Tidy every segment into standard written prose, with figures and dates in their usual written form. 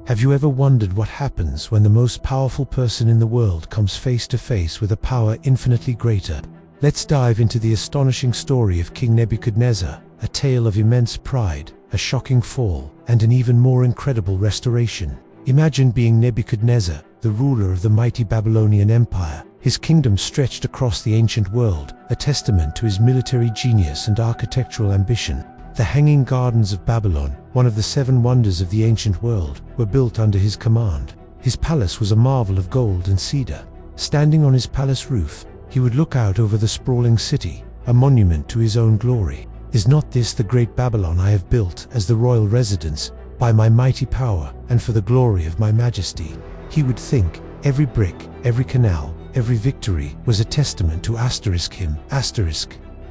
Have you ever wondered what happens when the most powerful person in the world comes face to face with a power infinitely greater? Let's dive into the astonishing story of King Nebuchadnezzar, a tale of immense pride, a shocking fall, and an even more incredible restoration. Imagine being Nebuchadnezzar, the ruler of the mighty Babylonian Empire. His kingdom stretched across the ancient world, a testament to his military genius and architectural ambition. The Hanging Gardens of Babylon, one of the 7 wonders of the ancient world, were built under his command. His palace was a marvel of gold and cedar. Standing on his palace roof, he would look out over the sprawling city, a monument to his own glory. Is not this the great Babylon I have built as the royal residence, by my mighty power and for the glory of my majesty? He would think. Every brick, every canal, every victory was a testament to him.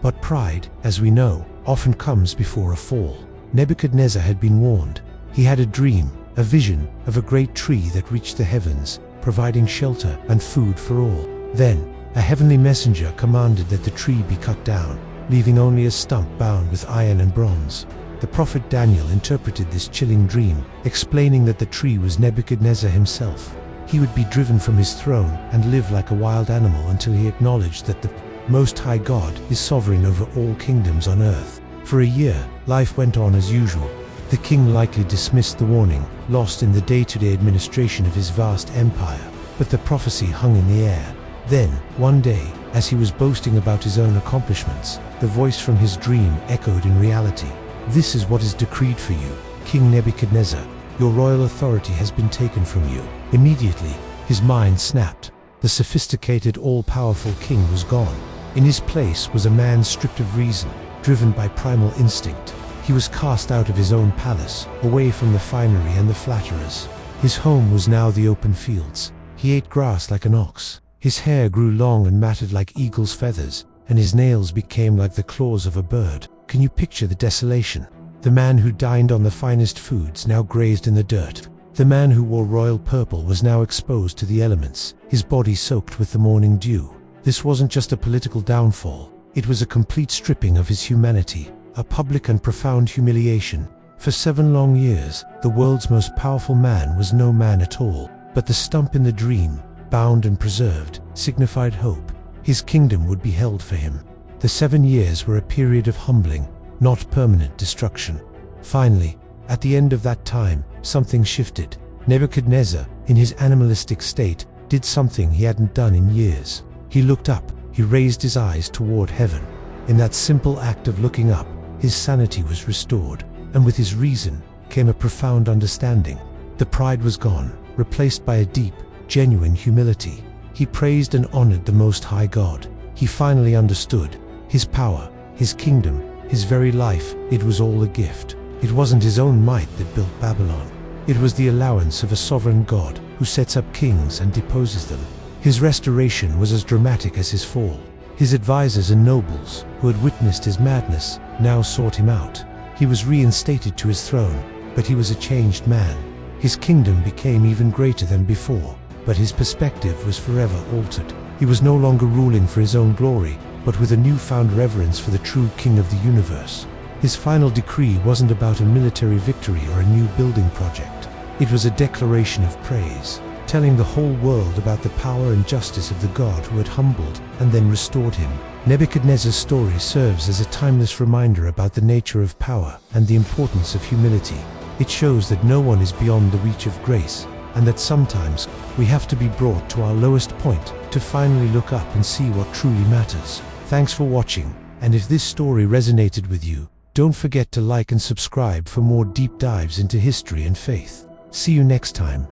But pride, as we know, often comes before a fall. Nebuchadnezzar had been warned. He had a dream, a vision of a great tree that reached the heavens, providing shelter and food for all. Then, a heavenly messenger commanded that the tree be cut down, leaving only a stump bound with iron and bronze. The prophet Daniel interpreted this chilling dream, explaining that the tree was Nebuchadnezzar himself. He would be driven from his throne and live like a wild animal until he acknowledged that the Most High God is sovereign over all kingdoms on earth. For a year, life went on as usual. The king likely dismissed the warning, lost in the day-to-day administration of his vast empire. But the prophecy hung in the air. Then, one day, as he was boasting about his own accomplishments, the voice from his dream echoed in reality. "This is what is decreed for you, King Nebuchadnezzar. Your royal authority has been taken from you." Immediately, his mind snapped. The sophisticated, all-powerful king was gone. In his place was a man stripped of reason, driven by primal instinct. He was cast out of his own palace, away from the finery and the flatterers. His home was now the open fields. He ate grass like an ox. His hair grew long and matted like eagle's feathers, and his nails became like the claws of a bird. Can you picture the desolation? The man who dined on the finest foods now grazed in the dirt. The man who wore royal purple was now exposed to the elements, his body soaked with the morning dew. This wasn't just a political downfall. It was a complete stripping of his humanity, a public and profound humiliation. For 7 long years, the world's most powerful man was no man at all. But the stump in the dream, bound and preserved, signified hope. His kingdom would be held for him. The 7 years were a period of humbling, not permanent destruction. Finally, at the end of that time, something shifted. Nebuchadnezzar, in his animalistic state, did something he hadn't done in years. He looked up. He raised his eyes toward heaven. In that simple act of looking up, his sanity was restored, and with his reason came a profound understanding. The pride was gone, replaced by a deep, genuine humility. He praised and honored the Most High God. He finally understood. His power, his kingdom, his very life, it was all a gift. It wasn't his own might that built Babylon. It was the allowance of a sovereign God who sets up kings and deposes them. His restoration was as dramatic as his fall. His advisors and nobles, who had witnessed his madness, now sought him out. He was reinstated to his throne, but he was a changed man. His kingdom became even greater than before, but his perspective was forever altered. He was no longer ruling for his own glory, but with a newfound reverence for the true King of the universe. His final decree wasn't about a military victory or a new building project. It was a declaration of praise, telling the whole world about the power and justice of the God who had humbled and then restored him. Nebuchadnezzar's story serves as a timeless reminder about the nature of power and the importance of humility. It shows that no one is beyond the reach of grace, and that sometimes we have to be brought to our lowest point to finally look up and see what truly matters. Thanks for watching, and if this story resonated with you, don't forget to like and subscribe for more deep dives into history and faith. See you next time.